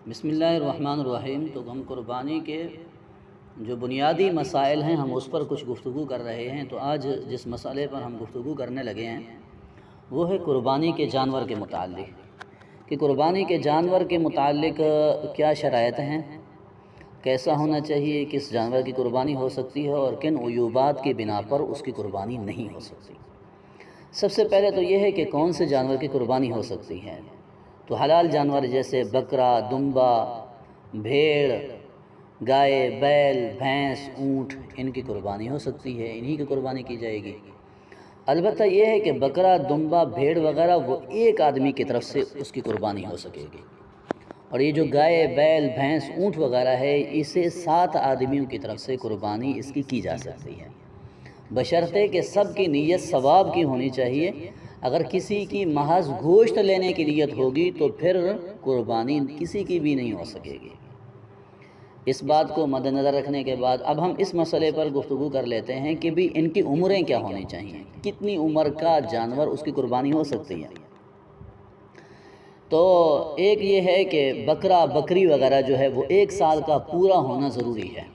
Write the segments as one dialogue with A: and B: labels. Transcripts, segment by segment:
A: بسم اللہ الرحمن الرحیم۔ تو ہم قربانی کے جو بنیادی مسائل ہیں ہم اس پر کچھ گفتگو کر رہے ہیں۔ تو آج جس مسئلے پر ہم گفتگو کرنے لگے ہیں وہ ہے قربانی کے جانور کے متعلق، کہ قربانی کے جانور کے متعلق کیا شرائط ہیں، کیسا ہونا چاہیے، کس جانور کی قربانی ہو سکتی ہے اور کن عیوبات کی بنا پر اس کی قربانی نہیں ہو سکتی۔ سب سے پہلے تو یہ ہے کہ کون سے جانور کی قربانی ہو سکتی ہے۔ تو حلال جانور جیسے بکرا، دمبا، بھیڑ، گائے، بیل، بھینس، اونٹ، ان کی قربانی ہو سکتی ہے، انہی کی قربانی کی جائے گی۔ البتہ یہ ہے کہ بکرا، دمبا، بھیڑ وغیرہ وہ ایک آدمی کی طرف سے اس کی قربانی ہو سکے گی، اور یہ جو گائے، بیل، بھینس، اونٹ وغیرہ ہے اسے 7 آدمیوں کی طرف سے قربانی اس کی جا سکتی ہے، بشرطے کہ سب کی نیت ثواب کی ہونی چاہیے۔ اگر کسی کی محض گوشت لینے کی نیت ہوگی تو پھر قربانی کسی کی بھی نہیں ہو سکے گی۔ اس بات کو مد نظر رکھنے کے بعد اب ہم اس مسئلے پر گفتگو کر لیتے ہیں کہ بھی ان کی عمریں کیا ہونی چاہیے، کتنی عمر کا جانور اس کی قربانی ہو سکتی ہے۔ تو ایک یہ ہے کہ بکرا، بکری وغیرہ جو ہے وہ 1 سال کا پورا ہونا ضروری ہے۔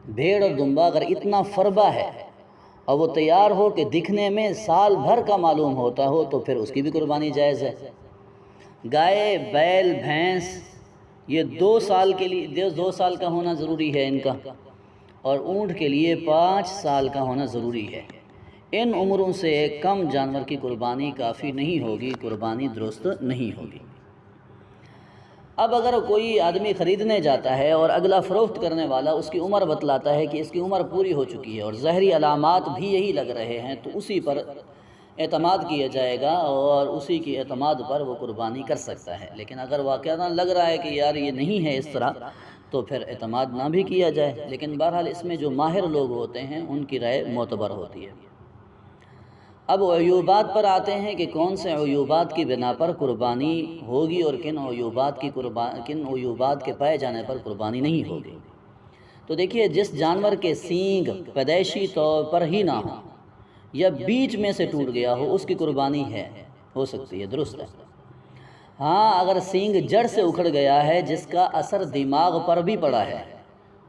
A: بھیڑ اور دمبا اگر اتنا فربا ہے اور وہ تیار ہو کہ دکھنے میں سال بھر کا معلوم ہوتا ہو تو پھر اس کی بھی قربانی جائز ہے۔ گائے، بیل، بھینس یہ 2 سال کے لیے 2 سال کا ہونا ضروری ہے ان کا، اور اونٹ کے لیے 5 سال کا ہونا ضروری ہے۔ ان عمروں سے کم جانور کی قربانی کافی نہیں ہوگی، قربانی درست نہیں ہوگی۔ اب اگر کوئی آدمی خریدنے جاتا ہے اور اگلا فروخت کرنے والا اس کی عمر بتلاتا ہے کہ اس کی عمر پوری ہو چکی ہے اور ظاہری علامات بھی یہی لگ رہے ہیں، تو اسی پر اعتماد کیا جائے گا اور اسی کی اعتماد پر وہ قربانی کر سکتا ہے۔ لیکن اگر واقعہ لگ رہا ہے کہ یار یہ نہیں ہے اس طرح، تو پھر اعتماد نہ بھی کیا جائے۔ لیکن بہرحال اس میں جو ماہر لوگ ہوتے ہیں ان کی رائے معتبر ہوتی ہے۔ اب عیوبات پر آتے ہیں کہ کون سے عیوبات کی بنا پر قربانی ہوگی اور کن عیوبات کے پائے جانے پر قربانی نہیں ہوگی۔ تو دیکھیے، جس جانور کے سینگ پیدائشی طور پر ہی نہ ہو یا بیچ میں سے ٹوٹ گیا ہو اس کی قربانی ہو سکتی ہے، درست ہے۔ ہاں، اگر سینگ جڑ سے اکھڑ گیا ہے جس کا اثر دماغ پر بھی پڑا ہے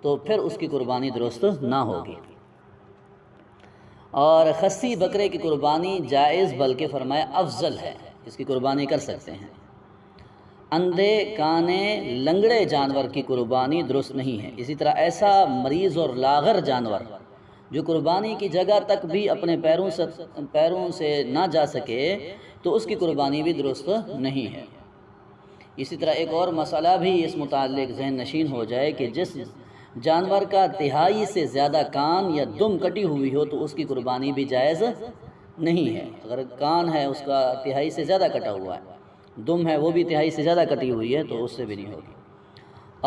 A: تو پھر اس کی قربانی درست نہ ہوگی۔ اور خصی بکرے کی قربانی جائز بلکہ فرمایا افضل ہے، اس کی قربانی کر سکتے ہیں۔ اندھے، کانے، لنگڑے جانور کی قربانی درست نہیں ہے۔ اسی طرح ایسا مریض اور لاغر جانور جو قربانی کی جگہ تک بھی اپنے پیروں سے نہ جا سکے تو اس کی قربانی بھی درست نہیں ہے۔ اسی طرح ایک اور مسئلہ بھی اس متعلق ذہن نشین ہو جائے کہ جس جانور کا تہائی سے زیادہ کان یا دم کٹی ہوئی ہو تو اس کی قربانی بھی جائز نہیں ہے۔ اگر کان ہے اس کا تہائی سے زیادہ کٹا ہوا ہے، دم ہے وہ بھی تہائی سے زیادہ کٹی ہوئی ہے، تو اس سے بھی نہیں ہوگی۔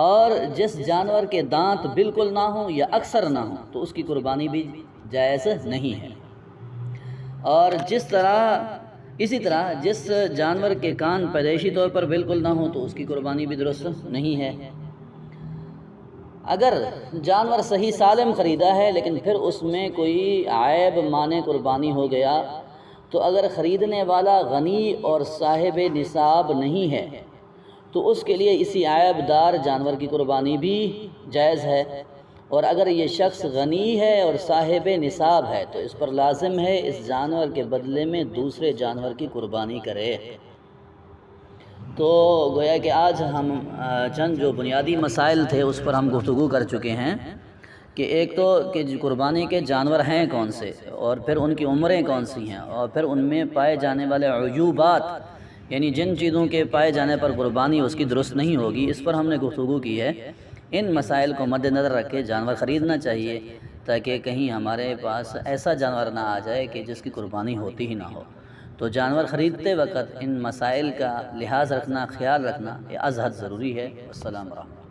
A: اور جس جانور کے دانت بالکل نہ ہوں یا اکثر نہ ہوں تو اس کی قربانی بھی جائز نہیں ہے۔ اور اسی طرح جس جانور کے کان پیدائشی طور پر بالکل نہ ہوں تو اس کی قربانی بھی درست نہیں ہے۔ اگر جانور صحیح سالم خریدا ہے لیکن پھر اس میں کوئی عیب مانے قربانی ہو گیا، تو اگر خریدنے والا غنی اور صاحب نصاب نہیں ہے تو اس کے لیے اسی عیب دار جانور کی قربانی بھی جائز ہے، اور اگر یہ شخص غنی ہے اور صاحب نصاب ہے تو اس پر لازم ہے اس جانور کے بدلے میں دوسرے جانور کی قربانی کرے۔ تو گویا کہ آج ہم چند جو بنیادی مسائل تھے اس پر ہم گفتگو کر چکے ہیں، کہ ایک تو کہ قربانی کے جانور ہیں کون سے، اور پھر ان کی عمریں کون سی ہیں، اور پھر ان میں پائے جانے والے عیوبات، یعنی جن چیزوں کے پائے جانے پر قربانی اس کی درست نہیں ہوگی، اس پر ہم نے گفتگو کی ہے۔ ان مسائل کو مد نظر رکھ کے جانور خریدنا چاہیے تاکہ کہیں ہمارے پاس ایسا جانور نہ آ جائے کہ جس کی قربانی ہوتی ہی نہ ہو۔ تو جانور خریدتے وقت ان مسائل کا لحاظ رکھنا، خیال رکھنا یہ ازحد ضروری ہے۔ السلام علیکم۔